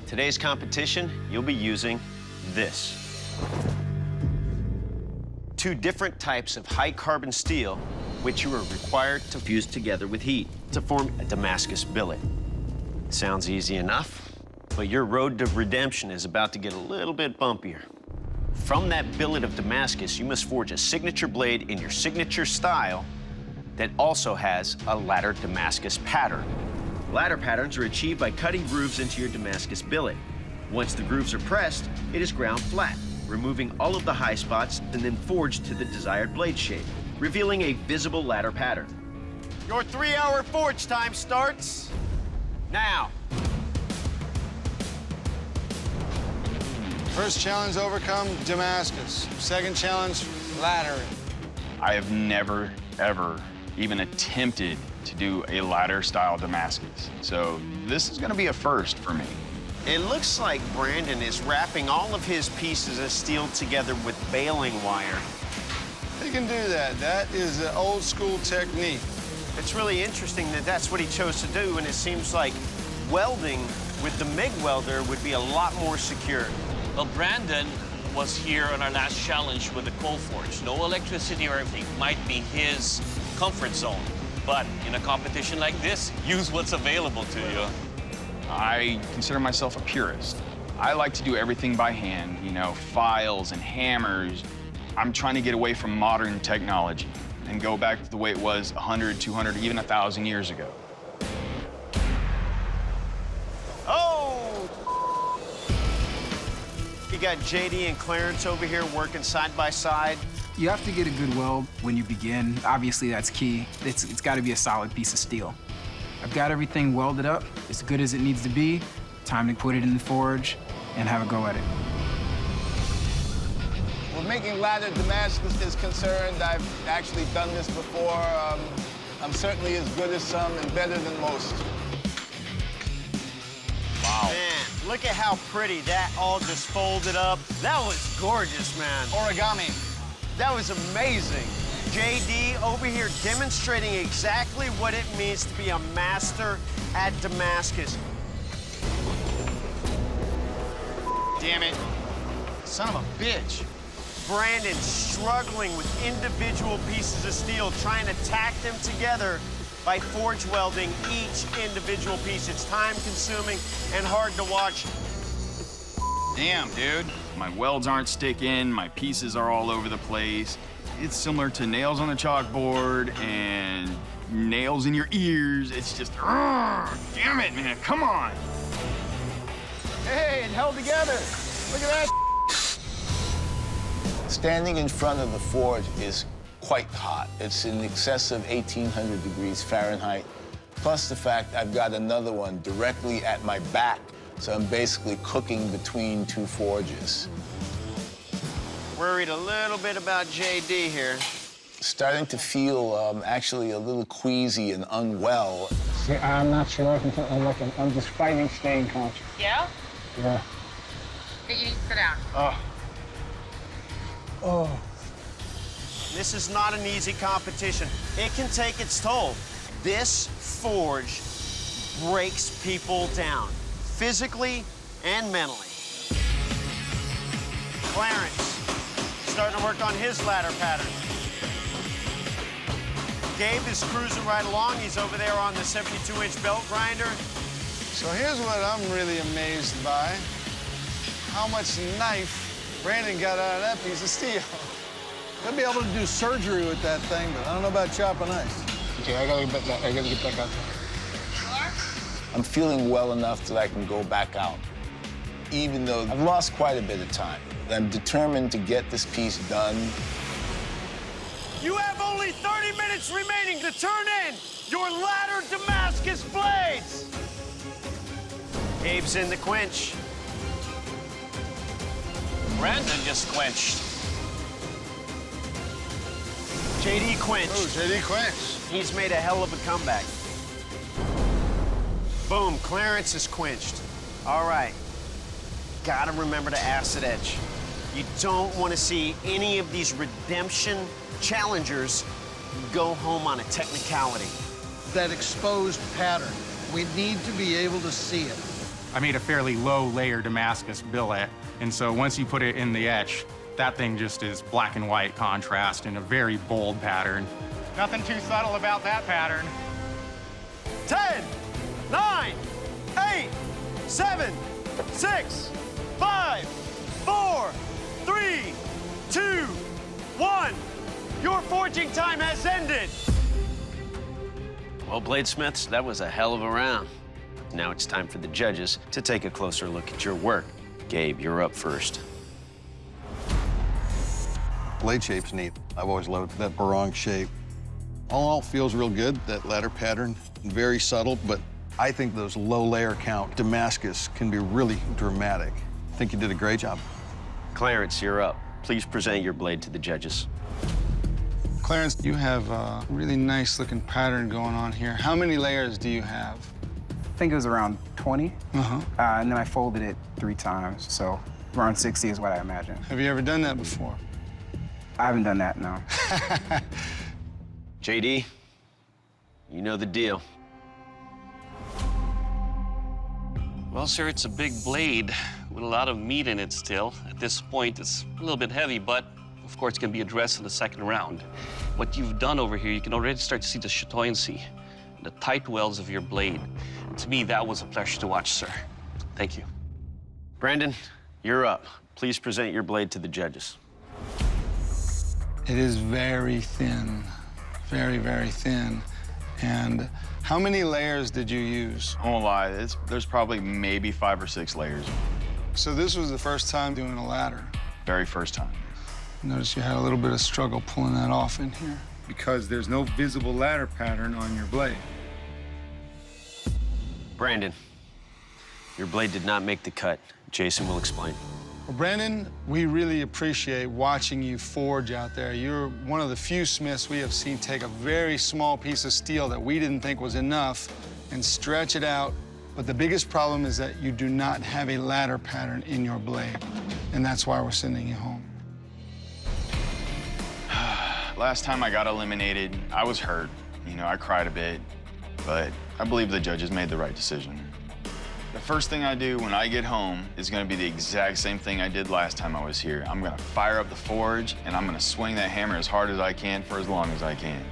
Today's competition, you'll be using this. 2 different types of high-carbon steel, which you are required to fuse together with heat to form a Damascus billet. Sounds easy enough, but your road to redemption is about to get a little bit bumpier. From that billet of Damascus, you must forge a signature blade in your signature style that also has a ladder Damascus pattern. Ladder patterns are achieved by cutting grooves into your Damascus billet. Once the grooves are pressed, it is ground flat, removing all of the high spots and then forged to the desired blade shape, revealing a visible ladder pattern. Your 3-hour forge time starts now. First challenge, overcome Damascus. Second challenge, ladder. I have never, ever even attempted to do a ladder-style Damascus. So this is gonna be a first for me. It looks like Brandon is wrapping all of his pieces of steel together with baling wire. He can do that. That is an old school technique. It's really interesting that that's what he chose to do, and it seems like welding with the MIG welder would be a lot more secure. Well, Brandon was here on our last challenge with the coal forge. No electricity or anything. Might be his comfort zone. But in a competition like this, use what's available to you. I consider myself a purist. I like to do everything by hand, you know, files and hammers. I'm trying to get away from modern technology and go back to the way it was 100, 200, even 1,000 years ago. Oh! You got JD and Clarence over here working side by side. You have to get a good weld when you begin. Obviously, that's key. It's got to be a solid piece of steel. I've got everything welded up as good as it needs to be. Time to put it in the forge and have a go at it. Where making ladder Damascus is concerned, I've actually done this before. I'm certainly as good as some and better than most. Wow. Man, look at how pretty that all just folded up. That was gorgeous, man. Origami. That was amazing. JD over here demonstrating exactly what it means to be a master at Damascus. Damn it. Son of a bitch. Brandon struggling with individual pieces of steel, trying to tack them together by forge welding each individual piece. It's time-consuming and hard to watch. Damn, dude. My welds aren't sticking, my pieces are all over the place. It's similar to nails on the chalkboard and nails in your ears. It's just, damn it, man, come on. Hey, it held together. Look at that. Standing in front of the forge is quite hot. It's in excess of 1,800 degrees Fahrenheit, plus the fact I've got another one directly at my back, so I'm basically cooking between 2 forges. Worried a little bit about JD here. Starting to feel actually a little queasy and unwell. See, I'm not sure. I'm just fighting staying conscious. Yeah? Yeah. You need to sit down. Oh. This is not an easy competition. It can take its toll. This forge breaks people down, physically and mentally. Clarence, starting to work on his ladder pattern. Gabe is cruising right along. He's over there on the 72-inch belt grinder. So here's what I'm really amazed by. How much knife Brandon got out of that piece of steel. He'll be able to do surgery with that thing, but I don't know about chopping ice. Okay, I gotta get back out there. I'm feeling well enough that I can go back out, even though I've lost quite a bit of time. I'm determined to get this piece done. You have only 30 minutes remaining to turn in your ladder Damascus blades. Gabe's in the quench. Brandon just quenched. JD quenched. Oh, JD quenched. He's made a hell of a comeback. Boom, Clarence is quenched. All right, gotta remember to acid etch. You don't want to see any of these redemption challengers go home on a technicality. That exposed pattern, we need to be able to see it. I made a fairly low layer Damascus billet, and so once you put it in the etch, that thing just is black and white contrast in a very bold pattern. Nothing too subtle about that pattern. 10, 9, 8, 7, 6, 5, 4, 3, 2, 1. Your forging time has ended. Well, bladesmiths, that was a hell of a round. Now it's time for the judges to take a closer look at your work. Gabe, you're up first. Blade shape's neat. I've always loved that barong shape. All in all, feels real good, that ladder pattern. Very subtle, but I think those low layer count Damascus can be really dramatic. I think you did a great job. Clarence, you're up. Please present your blade to the judges. Clarence, you have a really nice looking pattern going on here. How many layers do you have? I think it was around 20. Uh-huh. And then I folded it 3 times, so around 60 is what I imagine. Have you ever done that before? I haven't done that, no. JD, you know the deal. Well, sir, it's a big blade with a lot of meat in it still. At this point, it's a little bit heavy, but of course, it can be addressed in the second round. What you've done over here, you can already start to see the chatoyancy, the tight welds of your blade. To me, that was a pleasure to watch, sir. Thank you. Brandon, you're up. Please present your blade to the judges. It is very thin, very, very thin. And how many layers did you use? I won't lie, there's probably maybe 5 or 6 layers. So this was the first time doing a ladder. Very first time. Notice you had a little bit of struggle pulling that off in here. Because there's no visible ladder pattern on your blade. Brandon, your blade did not make the cut. Jason will explain. Well, Brandon, we really appreciate watching you forge out there. You're one of the few smiths we have seen take a very small piece of steel that we didn't think was enough and stretch it out. But the biggest problem is that you do not have a ladder pattern in your blade. And that's why we're sending you home. Last time I got eliminated, I was hurt. You know, I cried a bit, but I believe the judges made the right decision. The first thing I do when I get home is gonna be the exact same thing I did last time I was here. I'm gonna fire up the forge, and I'm gonna swing that hammer as hard as I can for as long as I can.